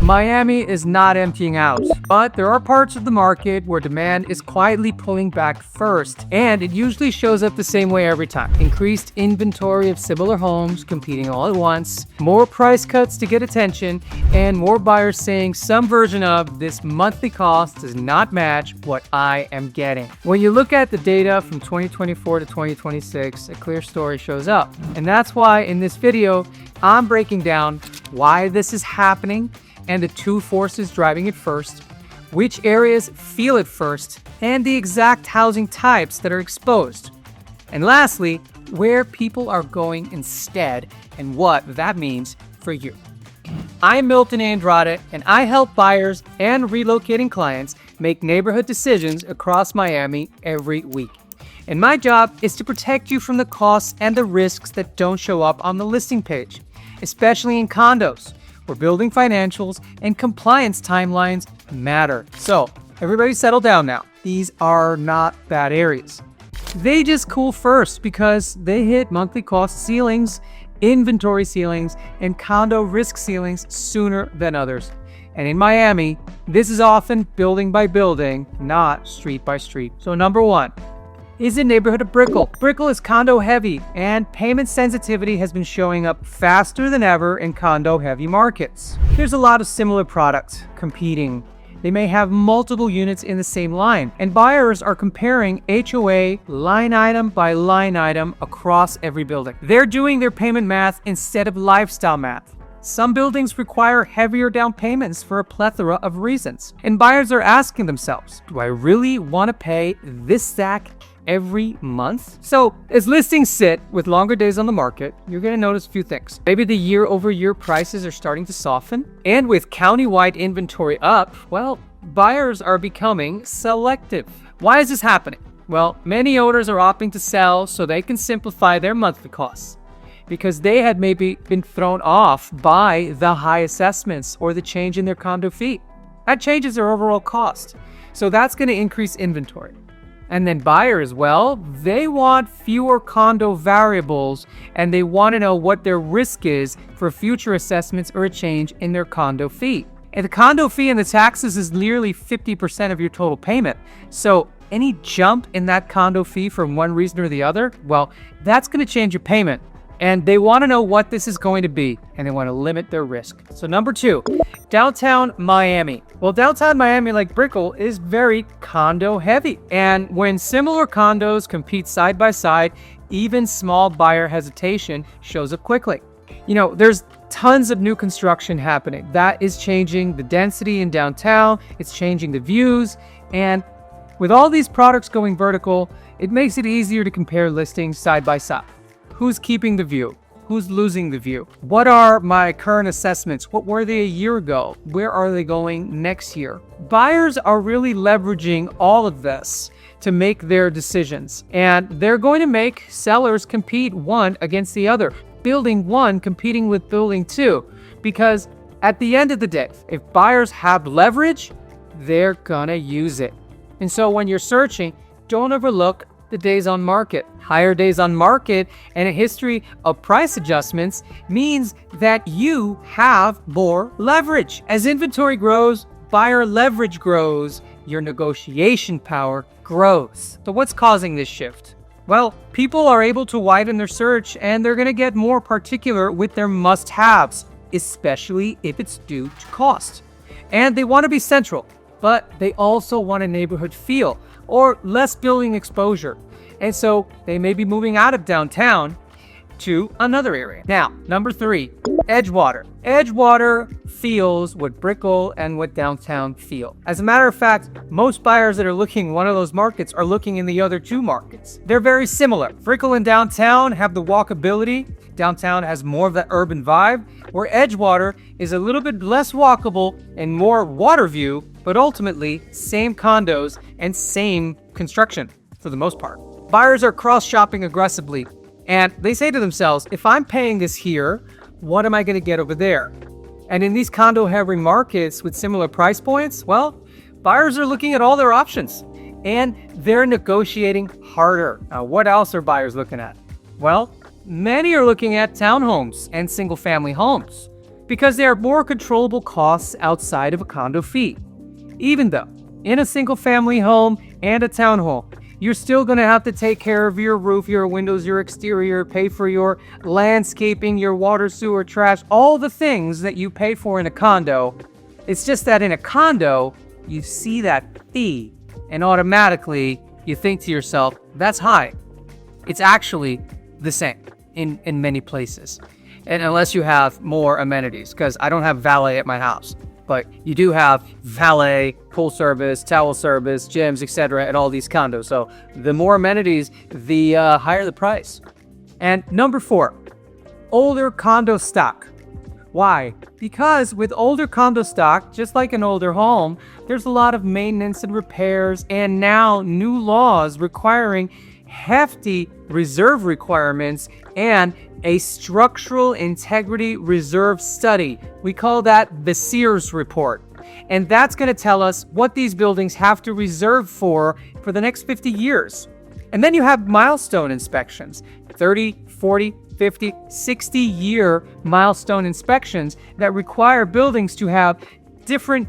Miami is not emptying out, but there are parts of the market where demand is quietly pulling back first, and it usually shows up the same way every time. Increased inventory of similar homes competing all at once, more price cuts to get attention, and more buyers saying some version of this monthly cost does not match what I am getting. When you look at the data from 2024 to 2026, a clear story shows up. And that's why in this video, I'm breaking down why this is happening and the two forces driving it first, which areas feel it first, and the exact housing types that are exposed. And lastly, where people are going instead and what that means for you. I'm Milton Andrade, and I help buyers and relocating clients make neighborhood decisions across Miami every week. And my job is to protect you from the costs and the risks that don't show up on the listing page, especially in condos, where building financials and compliance timelines matter. So, everybody settle down now. These are not bad areas. They just cool first because they hit monthly cost ceilings, inventory ceilings, and condo risk ceilings sooner than others. And in Miami, this is often building by building, not street by street. So number one is the neighborhood of Brickell. Brickell is condo heavy, and payment sensitivity has been showing up faster than ever in condo heavy markets. There's a lot of similar products competing. They may have multiple units in the same line, and buyers are comparing HOA line item by line item across every building. They're doing their payment math instead of lifestyle math. Some buildings require heavier down payments for a plethora of reasons, and buyers are asking themselves, do I really want to pay this stack every month? So as listings sit with longer days on the market, you're going to notice a few things. Maybe the year-over-year prices are starting to soften, and with county-wide inventory up, well, buyers are becoming selective. Why is this happening? Well, many owners are opting to sell so they can simplify their monthly costs, because they had maybe been thrown off by the high assessments or the change in their condo fee. That changes their overall cost. So that's going to increase inventory. And then buyers, well, they want fewer condo variables, and they want to know what their risk is for future assessments or a change in their condo fee. And the condo fee and the taxes is nearly 50% of your total payment. So any jump in that condo fee for one reason or the other, well, that's going to change your payment. And they want to know what this is going to be, and they want to limit their risk. So number two, downtown Miami. Well, downtown Miami, like Brickell, is very condo heavy. And when similar condos compete side by side, even small buyer hesitation shows up quickly. You know, there's tons of new construction happening. That is changing the density in downtown. It's changing the views. And with all these products going vertical, it makes it easier to compare listings side by side. Who's keeping the view? Who's losing the view? What are my current assessments? What were they a year ago? Where are they going next year? Buyers are really leveraging all of this to make their decisions, and they're going to make sellers compete one against the other, building one competing with building two, because at the end of the day, if buyers have leverage, they're gonna use it. And so when you're searching, don't overlook the days on market. Higher days on market and a history of price adjustments means that you have more leverage. As inventory grows, buyer leverage grows, your negotiation power grows. So what's causing this shift? Well, people are able to widen their search, and they're going to get more particular with their must-haves, especially if it's due to cost. And they want to be central, but they also want a neighborhood feel or less building exposure. And so they may be moving out of downtown to another area. Now, number three, Edgewater. Edgewater feels what Brickell and what downtown feel. As a matter of fact, most buyers that are looking in one of those markets are looking in the other two markets. They're very similar. Brickell and downtown have the walkability. Downtown has more of that urban vibe, where Edgewater is a little bit less walkable and more water view, but ultimately same condos and same construction for the most part. Buyers are cross-shopping aggressively, and they say to themselves, if I'm paying this here, what am I going to get over there? And in these condo-heavy markets with similar price points, well, buyers are looking at all their options, and they're negotiating harder. Now, what else are buyers looking at? Well, many are looking at townhomes and single-family homes. because there are more controllable costs outside of a condo fee. Even though, in a single-family home and a townhome, you're still going to have to take care of your roof, your windows, your exterior, pay for your landscaping, your water, sewer, trash, all the things that you pay for in a condo. It's just that in a condo, you see that fee, and automatically you think to yourself, that's high. It's actually the same in many places. And unless you have more amenities, because I don't have valet at my house, but you do have valet, pool service, towel service, gyms, etc. at all these condos. So the more amenities, the higher the price. And number 4, older condo stock. Why? Because with older condo stock, just like an older home, there's a lot of maintenance and repairs, and now new laws requiring hefty reserve requirements and a structural integrity reserve study. We call that the Sears report. And that's going to tell us what these buildings have to reserve for the next 50 years. And then you have milestone inspections, 30, 40, 50, 60-year milestone inspections that require buildings to have different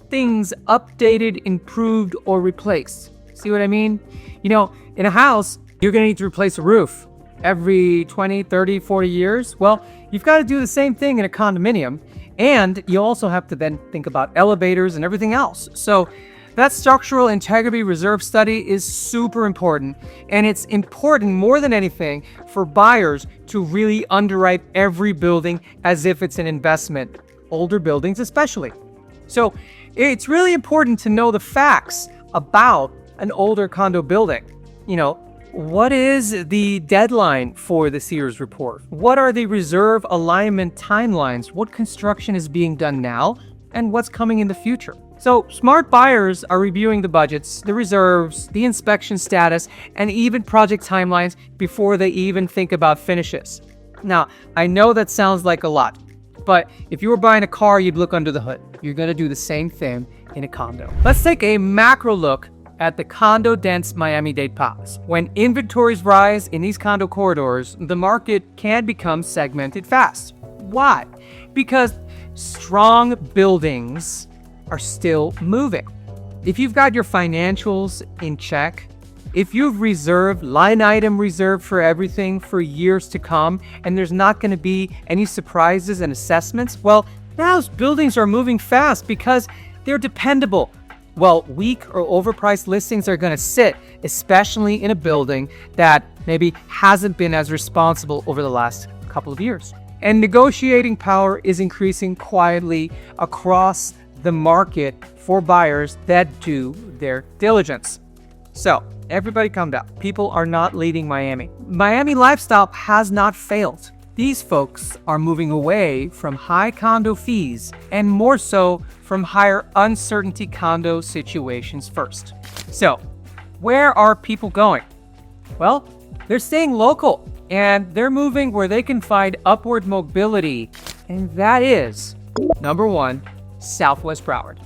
things updated, improved, or replaced. See what I mean? You know, in a house, you're going to need to replace a roof every 20, 30, 40 years. Well, you've got to do the same thing in a condominium. And you also have to then think about elevators and everything else. So that structural integrity reserve study is super important. And it's important more than anything for buyers to really underwrite every building as if it's an investment, older buildings especially. So it's really important to know the facts about an older condo building. You know, what is the deadline for the Sears report? What are the reserve alignment timelines? What construction is being done now? And what's coming in the future? So smart buyers are reviewing the budgets, the reserves, the inspection status, and even project timelines before they even think about finishes. Now, I know that sounds like a lot, but if you were buying a car, you'd look under the hood. You're going to do the same thing in a condo. Let's take a macro look at the condo-dense Miami-Dade Palace. When inventories rise in these condo corridors, the market can become segmented fast. Why? Because strong buildings are still moving. If you've got your financials in check, if you've reserved, line item reserved for everything for years to come, and there's not going to be any surprises and assessments, well, those buildings are moving fast because they're dependable. Well, weak or overpriced listings are going to sit, especially in a building that maybe hasn't been as responsible over the last couple of years. And negotiating power is increasing quietly across the market for buyers that do their diligence. So, everybody calm down. People are not leaving Miami. Miami lifestyle has not failed. These folks are moving away from high condo fees and more so from higher uncertainty condo situations first. So, where are people going? Well, they're staying local and they're moving where they can find upward mobility, and that is, number 1, Southwest Broward.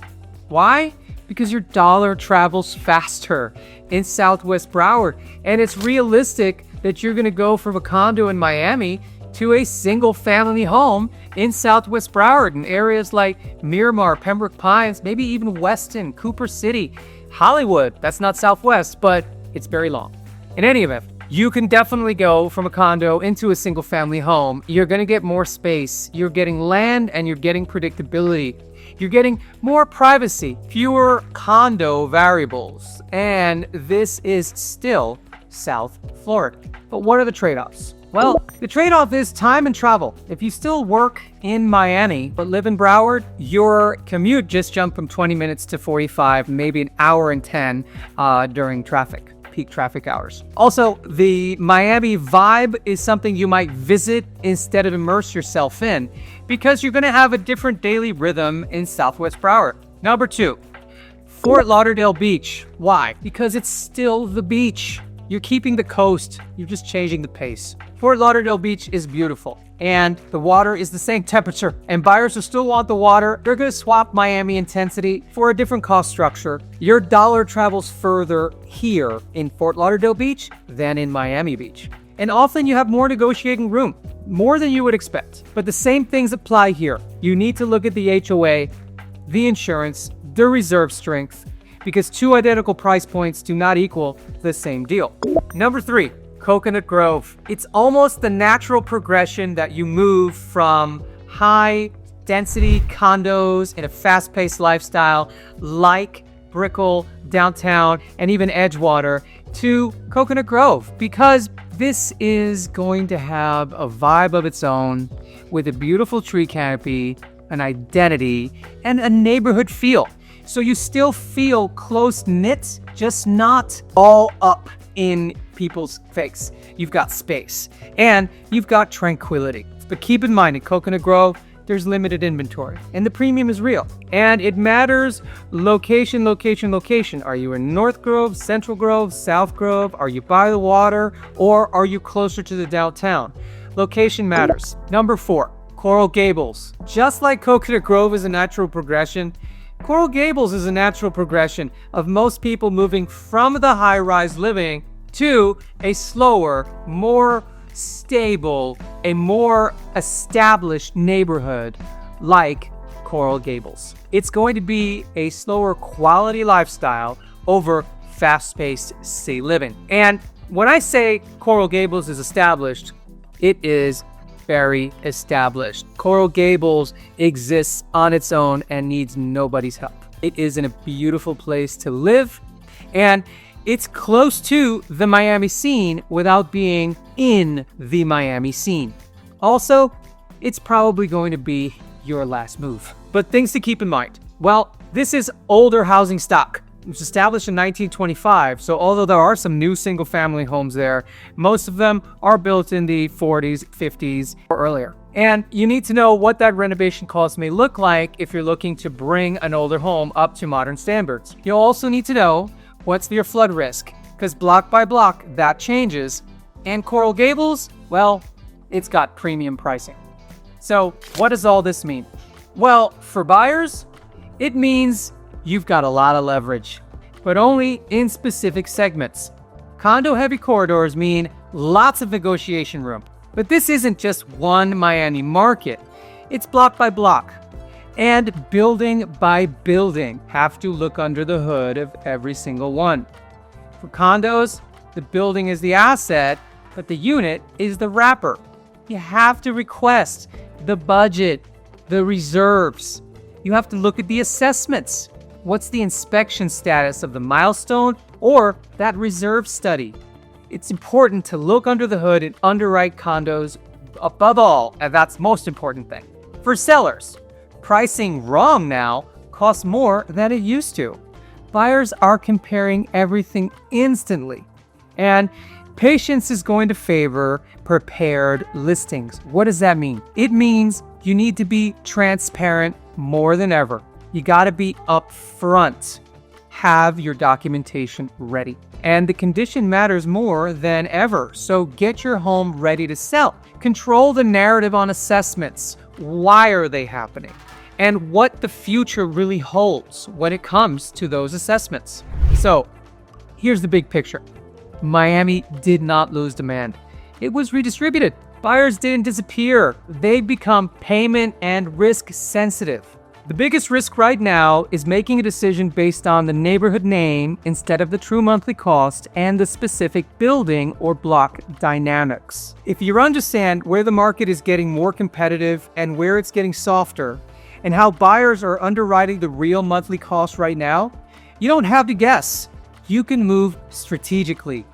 Why? Because your dollar travels faster in Southwest Broward, and it's realistic that you're going to go from a condo in Miami to a single family home in Southwest Broward in areas like Miramar, Pembroke Pines, maybe even Weston, Cooper City, Hollywood. That's not Southwest, but it's very long. In any event, you can definitely go from a condo into a single family home. You're going to get more space. You're getting land and you're getting predictability. You're getting more privacy, fewer condo variables. And this is still South Florida. But what are the trade-offs? Well, the trade-off is time and travel. If you still work in Miami but live in Broward, your commute just jumped from 20 minutes to 45, maybe an hour and 10 during peak traffic hours. Also, the Miami vibe is something you might visit instead of immerse yourself in, because you're going to have a different daily rhythm in Southwest Broward. Number 2, Fort Lauderdale Beach. Why? Because it's still the beach. You're keeping the coast, you're just changing the pace. Fort Lauderdale Beach is beautiful, and the water is the same temperature, and buyers who still want the water, they're gonna swap Miami intensity for a different cost structure. Your dollar travels further here in Fort Lauderdale Beach than in Miami Beach. And often you have more negotiating room, more than you would expect. But the same things apply here. You need to look at the HOA, the insurance, the reserve strength, because two identical price points do not equal the same deal. Number 3, Coconut Grove. It's almost the natural progression that you move from high density condos in a fast-paced lifestyle like Brickell, downtown, and even Edgewater to Coconut Grove, because this is going to have a vibe of its own with a beautiful tree canopy, an identity, and a neighborhood feel. So you still feel close-knit, just not all up in people's face. You've got space and you've got tranquility. But keep in mind, in Coconut Grove, there's limited inventory and the premium is real. And it matters location, location, location. Are you in North Grove, Central Grove, South Grove? Are you by the water, or are you closer to the downtown? Location matters. Number 4, Coral Gables. Just like Coconut Grove is a natural progression, Coral Gables is a natural progression of most people moving from the high-rise living to a slower, more stable, a more established neighborhood like Coral Gables. It's going to be a slower quality lifestyle over fast-paced city living. And when I say Coral Gables is established, it is very established. Coral Gables exists on its own and needs nobody's help. It is in a beautiful place to live, and it's close to the Miami scene without being in the Miami scene. Also, it's probably going to be your last move. But things to keep in mind. Well, this is older housing stock. It was established in 1925, so although there are some new single-family homes there, most of them are built in the 40s, 50s, or earlier. And you need to know what that renovation cost may look like if you're looking to bring an older home up to modern standards. You'll also need to know what's your flood risk, because block by block, that changes. And Coral Gables, well, it's got premium pricing. So what does all this mean? Well, for buyers, it means you've got a lot of leverage, but only in specific segments. Condo-heavy corridors mean lots of negotiation room. But this isn't just one Miami market. It's block by block. And building by building. Have to look under the hood of every single one. For condos, the building is the asset, but the unit is the wrapper. You have to request the budget, the reserves. You have to look at the assessments. What's the inspection status of the milestone or that reserve study? It's important to look under the hood and underwrite condos above all, and that's the most important thing. For sellers, pricing wrong now costs more than it used to. Buyers are comparing everything instantly, and patience is going to favor prepared listings. What does that mean? It means you need to be transparent more than ever. You got to be upfront. Have your documentation ready. And the condition matters more than ever. So get your home ready to sell. Control the narrative on assessments. Why are they happening? And what the future really holds when it comes to those assessments. So here's the big picture. Miami did not lose demand. It was redistributed. Buyers didn't disappear. They become payment and risk sensitive. The biggest risk right now is making a decision based on the neighborhood name instead of the true monthly cost and the specific building or block dynamics. If you understand where the market is getting more competitive and where it's getting softer, and how buyers are underwriting the real monthly cost right now, you don't have to guess. You can move strategically.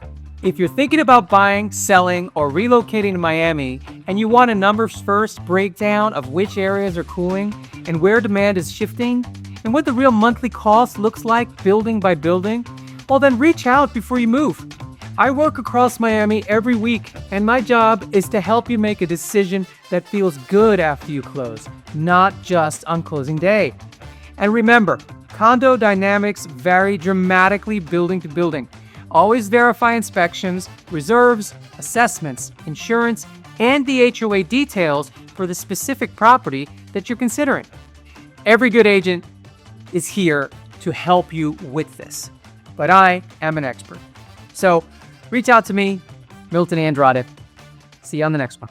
If you're thinking about buying, selling, or relocating to Miami, and you want a numbers first breakdown of which areas are cooling and where demand is shifting, and what the real monthly cost looks like building by building, well then reach out before you move. I work across Miami every week, and my job is to help you make a decision that feels good after you close, not just on closing day. And remember, condo dynamics vary dramatically building to building. Always verify inspections, reserves, assessments, insurance, and the HOA details for the specific property that you're considering. Every good agent is here to help you with this, but I am an expert. So reach out to me, Milton Andrade. See you on the next one.